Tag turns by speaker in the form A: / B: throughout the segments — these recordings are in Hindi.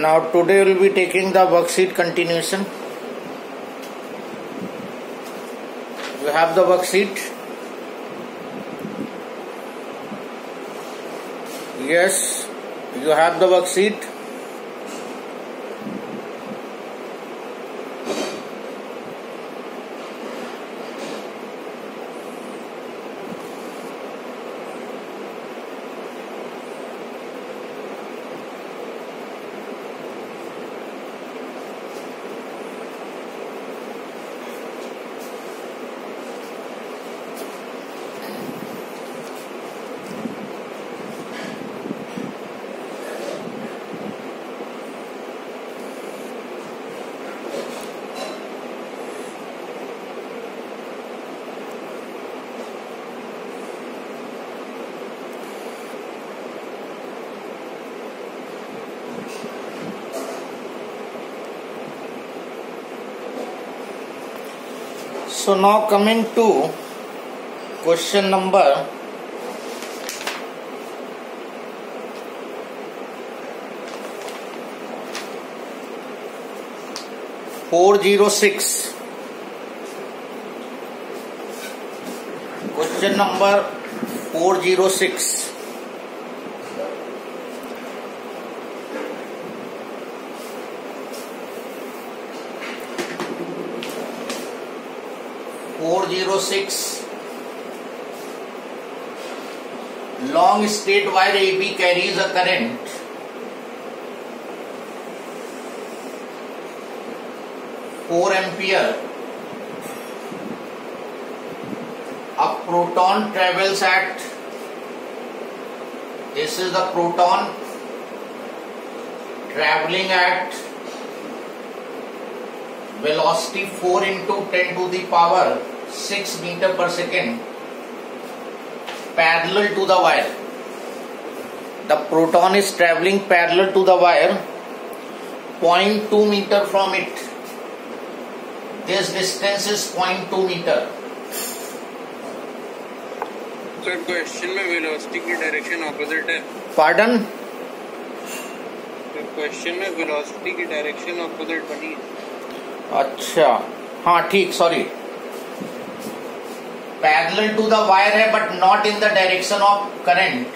A: Now today we will be taking the worksheet continuation. You have the worksheet? Yes, you have the worksheet. So now coming to question number 406. Question number 406. Long straight wire AB carries a current (4 ampere). A proton travels at, this is the proton traveling at velocity 4 into 10 to the power 6 meter per second parallel to the wire. The proton is traveling parallel to the wire 0.2 meter from it. This distance is 0.2 meter.
B: Sir question में वेलोसिटी की डायरेक्शन ऑपोजिट है.
A: पार्डन?
B: क्वेश्चन में वेलोसिटी की डायरेक्शन ऑपोजिट बनी है.
A: अच्छा हाँ ठीक, sorry. Parallel to the wire है but not in the direction of current.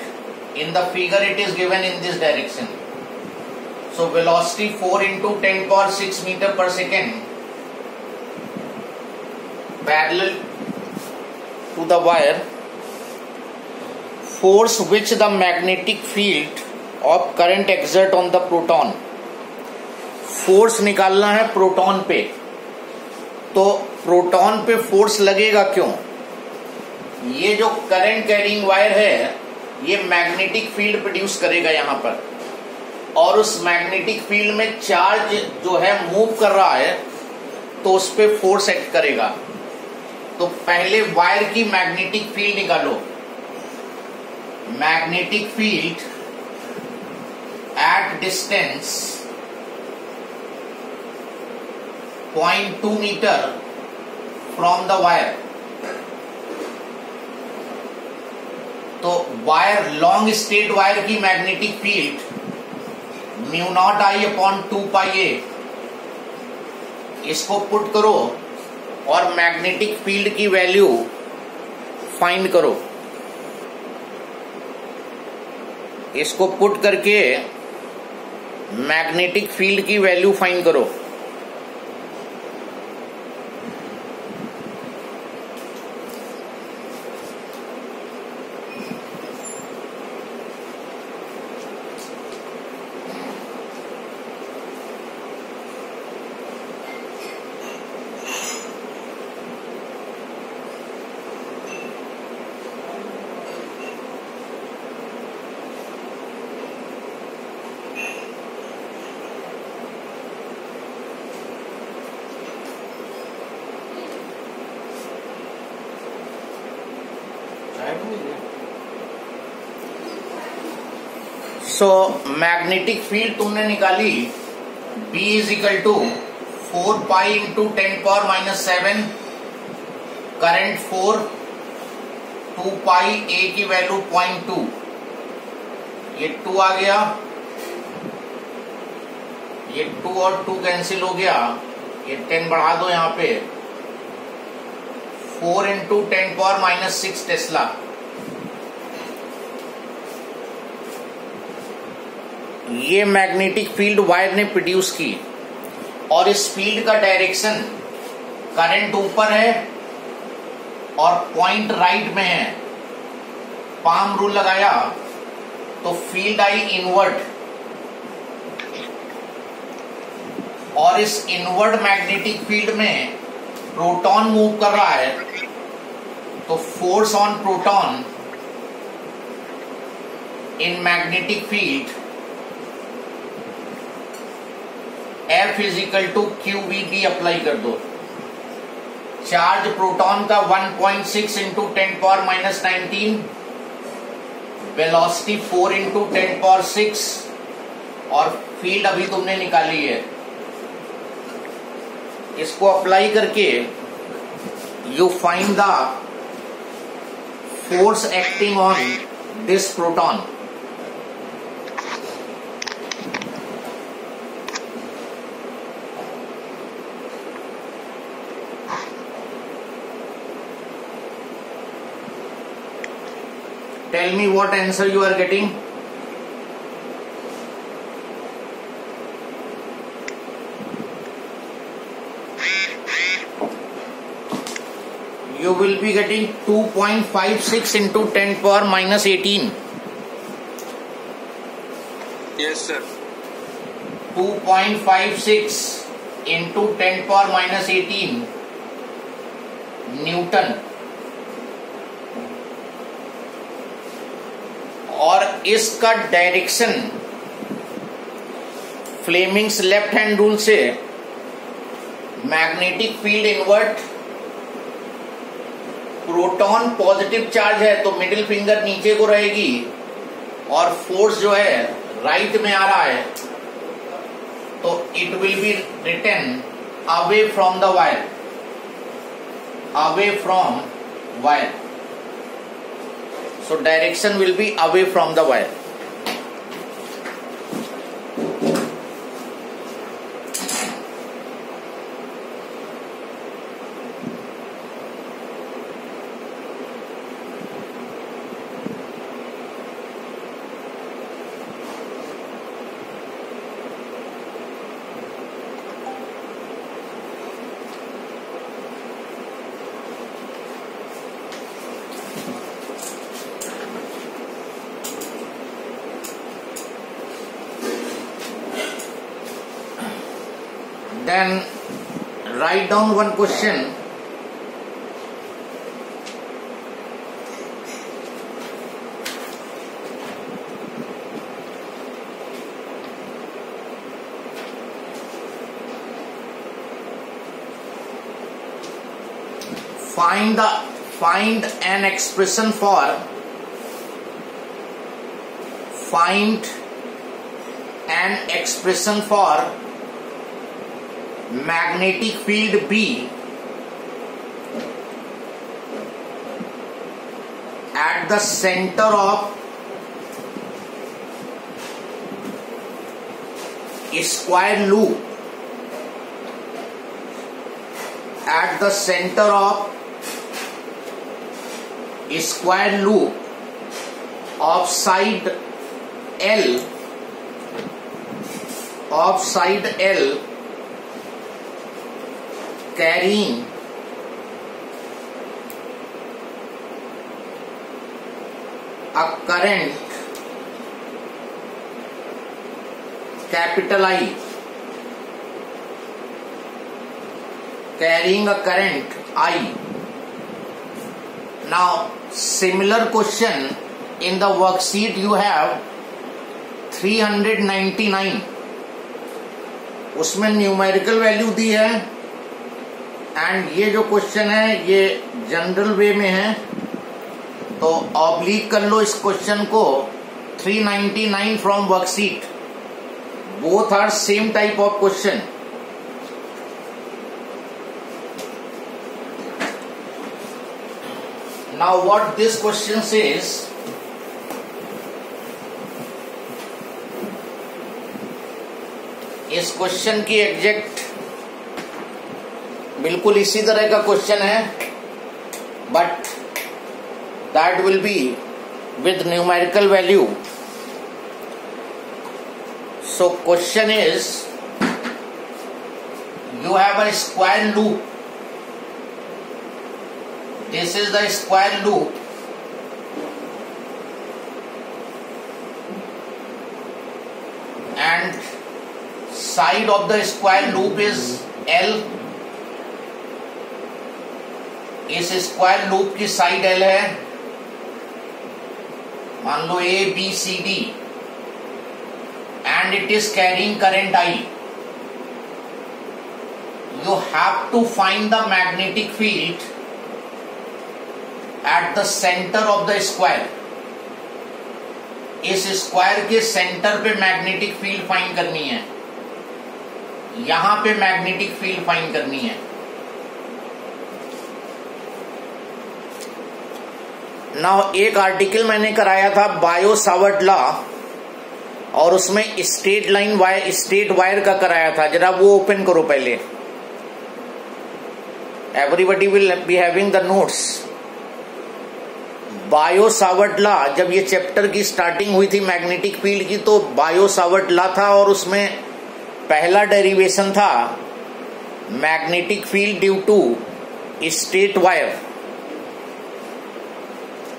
A: In the figure it is given in this direction. So velocity 4 into 10 power 6 meter per second parallel to the wire. Force which the magnetic field of current exert on the proton. Force निकालना है प्रोटॉन पे, तो प्रोटॉन पे फोर्स लगेगा क्यों? ये जो करंट कैरिंग वायर है ये मैग्नेटिक फील्ड प्रोड्यूस करेगा यहां पर, और उस मैग्नेटिक फील्ड में चार्ज जो है मूव कर रहा है तो उस पे फोर्स एक्ट करेगा. तो पहले वायर की मैग्नेटिक फील्ड निकालो. Magnetic field at distance 0.2 metre from the wire. तो वायर, लॉन्ग स्ट्रेट वायर की magnetic field mu naught I upon 2 pi A. इसको पुट करो और मैग्नेटिक फील्ड की वैल्यू फाइंड करो. इसको पुट करके मैग्नेटिक फील्ड की वैल्यू फाइंड करो. सो मैग्नेटिक फील्ड तुमने निकाली, B is equal to 4 pi into 10 power minus 7, current 4, 2 pi ए की वैल्यू 0.2, ये 2 आ गया, ये 2 और 2 कैंसिल हो गया, ये 10 बढ़ा दो यहाँ पे, 4 इंटू 10⁻⁻6 टेस्ला। ये मैग्नेटिक फील्ड वायर ने प्रोड्यूस की, और इस फील्ड का डायरेक्शन करंट ऊपर है और पॉइंट राइट में है। पाम रूल लगाया तो फील्ड आई इनवर्ड, और इस इनवर्ड मैग्नेटिक फील्ड में प्रोटॉन मूव कर रहा है, तो force on proton in magnetic field F = QVB apply कर दो। चार्ज प्रोटॉन का 1.6 इंटू 10⁻⁻19, वेलोसिटी 4 इंटू 10⁻6, और फील्ड अभी तुमने निकाली है। इसको अप्लाई करके you find the force acting on this proton. Tell me what answer you are getting. You will be getting 2.56 into 10⁻⁻18.
B: Yes, sir.
A: 2.56 into 10⁻⁻18 newton. और इसका direction Fleming's left hand rule से magnetic field invert, proton positive charge है तो मिडिल फिंगर नीचे को रहेगी, और फोर्स जो है राइट में आ रहा है, तो it will be written away from the wire, away from wire. So direction will be away from the wire. Then write down one question. Find an expression for magnetic field B at the center of a square loop, at the center of a square loop of side L carrying a current capital I, carrying a current I. Now similar question in the worksheet you have 399, उसमें न्यूमेरिकल वैल्यू दी है, एंड ये जो क्वेश्चन है ये जनरल वे में है, तो ऑब्लिक कर लो इस क्वेश्चन को 399 from worksheet. Both are same type of question. Now what this question says, इस इस क्वेश्चन की एग्जैक्ट बिल्कुल इसी तरह का क्वेश्चन है, but that will be with numerical value. So question is, you have a square loop. This is the square loop, and side of the square loop is L. इस स्क्वायर लूप की साइड L है, मान लो A B C D, and it is carrying current I. You have to find the magnetic field at the center of the square. इस स्क्वायर के सेंटर पे मैग्नेटिक फील्ड फाइंड करनी है, यहां पे मैग्नेटिक फील्ड फाइंड करनी है. नाउ एक आर्टिकल मैंने कराया था बायो सावर्ट लॉ, और उसमें straight line wire, straight wire का कराया था. जरा वो ओपन करो पहले. Everybody will be having the notes. Biot Savart law, जब ये चैप्टर की स्टार्टिंग हुई थी मैग्नेटिक फील्ड की, तो बायो सावर्ट लॉ था, और उसमें पहला डेरिवेशन था magnetic field due to straight wire.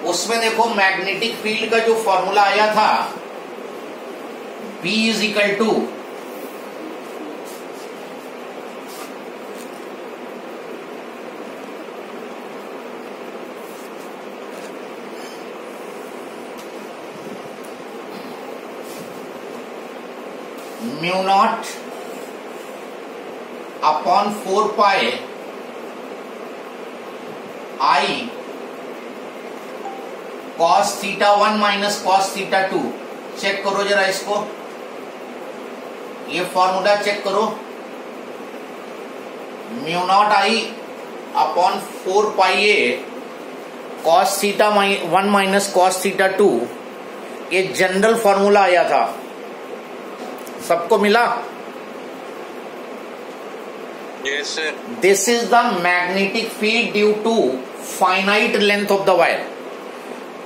A: उसमें देखो मैग्नेटिक फील्ड का जो फॉर्मूला आया था, B is equal to mu naught upon 4 pi I cos theta 1 minus cos theta 2. Check करो जरा इसको, ये फॉर्मूला चेक करो. Mu naught I upon 4 pi A cos theta 1 minus cos theta 2, ये जनरल फॉर्मूला आया था. सबको मिला?
B: Yes, sir.
A: This is the magnetic field due to finite length of the wire.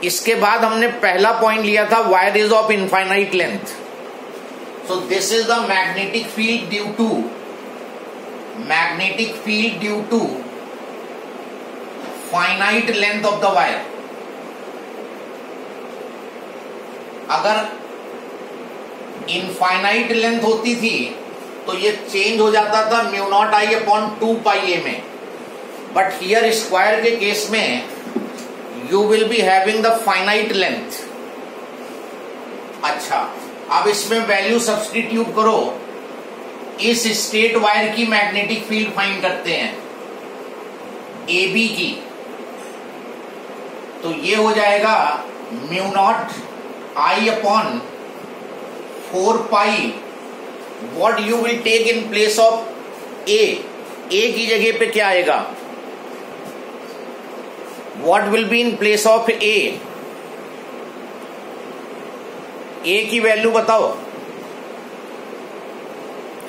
A: इसके बाद हमने पहला पॉइंट लिया था wire is of infinite length. So this is the magnetic field due to finite length of the wire. अगर इनफाइनाइट लेंथ होती थी तो ये चेंज हो जाता था mu naught I upon 2 pi A में, बट हियर स्क्वायर के केस में you will be having the finite length. अच्छा, अब इसमें वैल्यू सब्स्टिट्यूट करो. इस स्ट्रेट वायर की मैग्नेटिक फील्ड फाइंड करते हैं ए बी की, तो ये हो जाएगा mu naught I upon 4 pi. What you will take in place of A की जगह पे क्या आएगा? What will be in place of A की वैल्यू बताओ.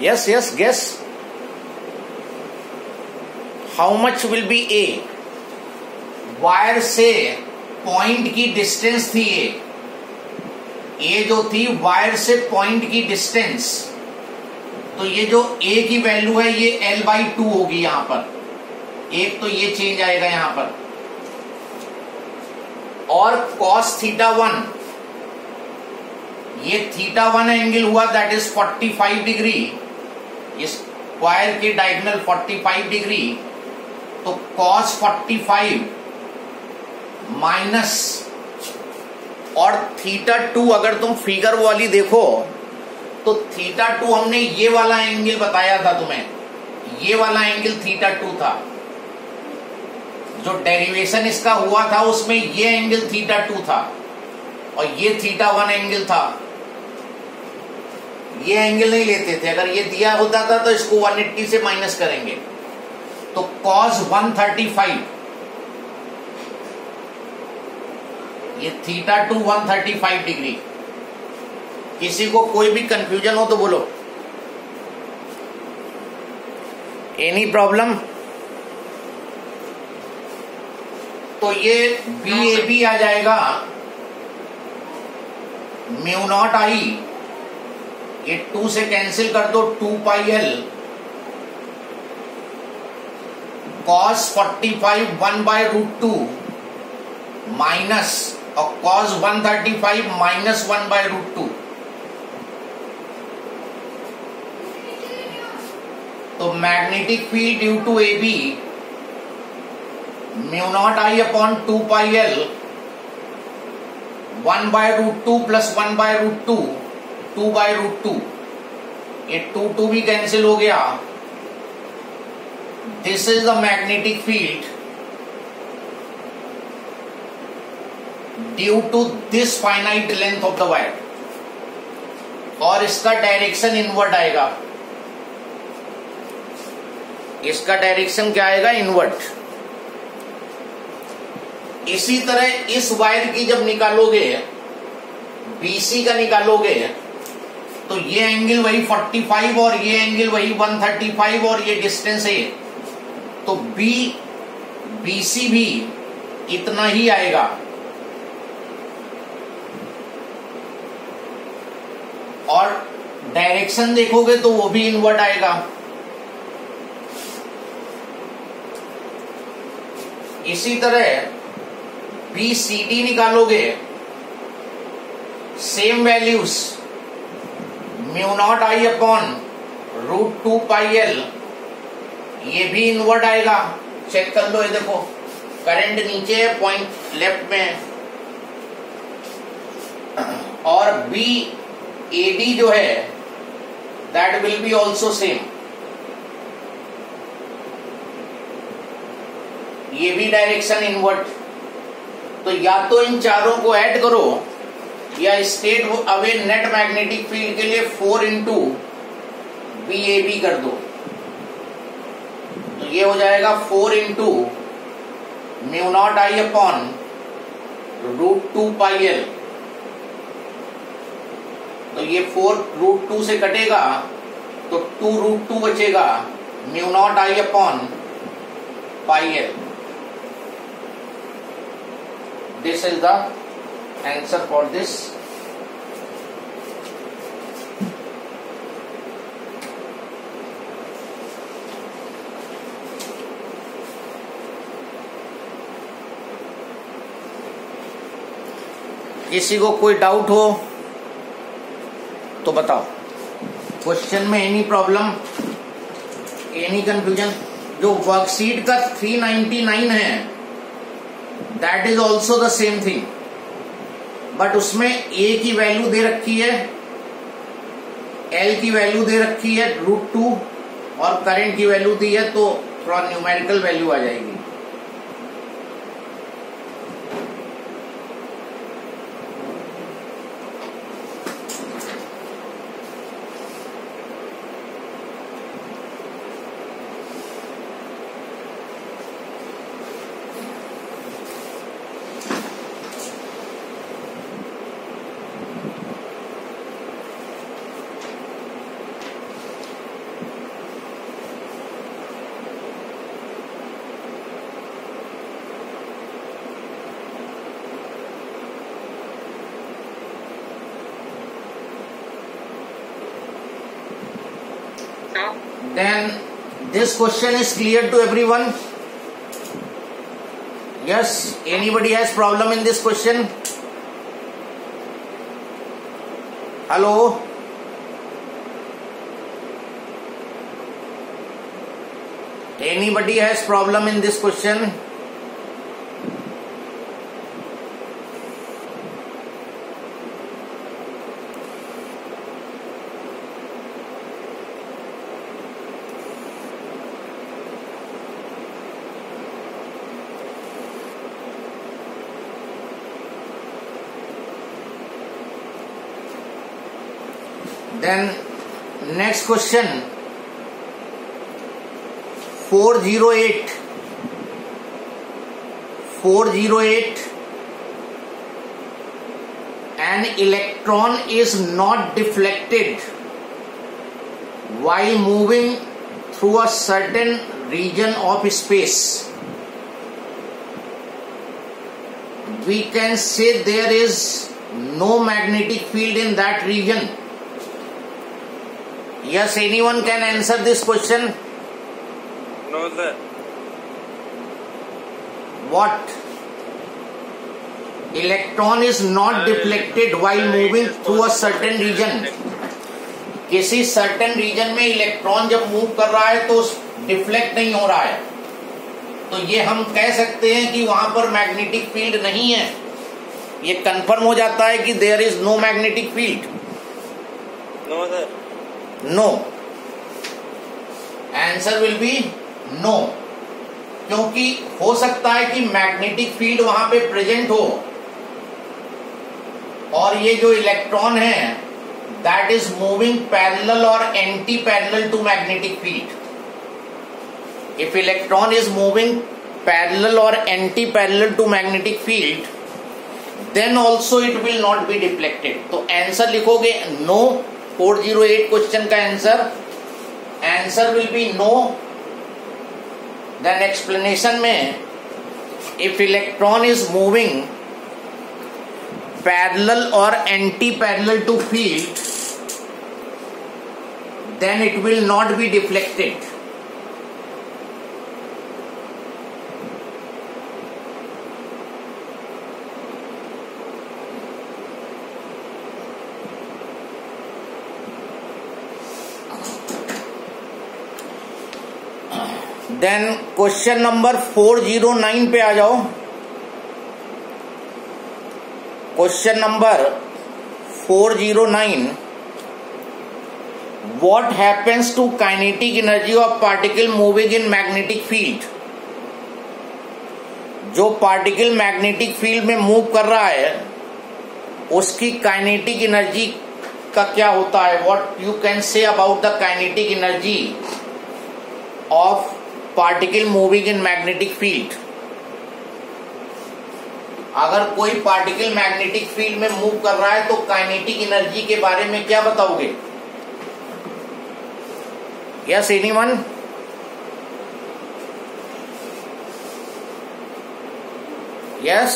A: Yes yes guess. How much will be A? Wire से पॉइंट की डिस्टेंस थी ए जो थी वायर से पॉइंट की डिस्टेंस, तो ये जो ए की वैल्यू है ये L/2 होगी. यहां पर एक तो ये चेंज आएगा यहां पर, और cos थीटा 1, ये थीटा 1 एंगल हुआ दैट इज 45 डिग्री. इस वायर के डायगोनल 45 डिग्री, तो cos 45 माइनस, और थीटा 2 अगर तुम फिगर वाली देखो तो थीटा 2 हमने ये वाला एंगल बताया था तुम्हें, ये वाला एंगल थीटा 2 था. जो डेरिवेशन इसका हुआ था उसमें ये एंगल थीटा 2 था, और ये थीटा 1 एंगल था. ये एंगल नहीं लेते थे. अगर ये दिया होता था तो इसको 180 से माइनस करेंगे, तो cos 135, ये थीटा 2 135 डिग्री. किसी को कोई भी कंफ्यूजन हो तो बोलो. Any problem? तो ये बी ए बी आ जाएगा म्यू नॉट आई, ये 2 से कैंसिल कर दो, 2 पाई एल cos 45 1/√2 माइनस और cos 135 माइनस 1/√2। तो magnetic field due to A B mu naught I upon 2 pi L 1/√2 plus 1/√2 2/√2, ये 2 भी कैंसिल हो गया। This is the magnetic field due to this finite length of the wire, और इसका डायरेक्शन इनवर्ट आएगा। इसका डायरेक्शन क्या आएगा? इनवर्ट। इसी तरह इस वायर की जब निकालोगे, BC का निकालोगे, तो ये एंगल वही 45 और ये एंगल वही 135 और ये डिस्टेंस है, तो BC भी इतना ही आएगा। और डायरेक्शन देखोगे तो वो भी इनवर्ट आएगा। इसी तरह BCD निकालोगे, same values mu naught I upon √2 pi L, ये भी इनवर्ट आएगा। चेक कर लो, ये देखो करंट नीचे है, पॉइंट लेफ्ट में है, और BAD जो है that will be also same, ये भी डायरेक्शन इनवर्ट। तो या तो इन चारों को ऐड करो, या state away net magnetic field के लिए 4 इंटू BAB कर दो, तो ये हो जाएगा 4 into mu naught I upon √2 pi L. तो ये 4 √2 से कटेगा तो 2 √2 बचेगा, mu naught I upon pi L. This is the answer for this. किसी को कोई डाउट हो तो बताओ। क्वेश्चन में एनी प्रॉब्लम, एनी कंफ्यूजन? जो वर्कशीट का 399 है that is also the same thing, but उसमें A की वैल्यू दे रखी है, L की वैल्यू दे रखी है √2 और करंट की वैल्यू दी है, तो थोड़ा न्यूमेरिकल वैल्यू आ जाएगी। Then this question is clear to everyone? Yes, anybody has problem in this question? Hello? Anybody has problem in this question? Then next question 408 an electron is not deflected while moving through a certain region of space, we can say there is no magnetic field in that region. Yes, anyone can answer this question?
B: No, sir.
A: What? Electron is not deflected while moving through a certain region. किसी सर्टेन रीजन में इलेक्ट्रॉन जब मूव कर रहा है तो डिफ्लेक्ट नहीं हो रहा है, तो ये हम कह सकते हैं कि वहां पर मैग्नेटिक फील्ड नहीं है. ये कंफर्म हो जाता है कि there is no magnetic field.
B: No sir.
A: No. Answer will be no, क्योंकि हो सकता है कि मैग्नेटिक फील्ड वहां पे प्रेजेंट हो और ये जो इलेक्ट्रॉन है that is moving parallel or anti-parallel to magnetic field. If electron is moving parallel or anti-parallel to magnetic field, then also it will not be deflected. तो आंसर लिखोगे no. 408 क्वेश्चन का answer will be no. Then explanation में if electron is moving parallel or anti-parallel to field, then it will not be deflected. Then question number 409 पे आ जाओ. Question number 409. What happens to kinetic energy of particle moving in magnetic field? जो पार्टिकल मैग्नेटिक फील्ड में मूव कर रहा है उसकी काइनेटिक एनर्जी का क्या होता है? What you can say about the kinetic energy of particle moving in magnetic field? अगर कोई पार्टिकल मैग्नेटिक फील्ड में मूव कर रहा है तो काइनेटिक एनर्जी के बारे में क्या बताओगे? Yes, anyone? Yes.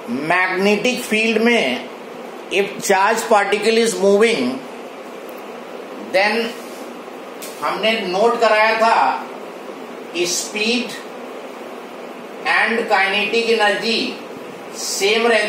A: Magnetic field में if charge particle is moving, then हमने नोट कराया था speed and kinetic energy same रहती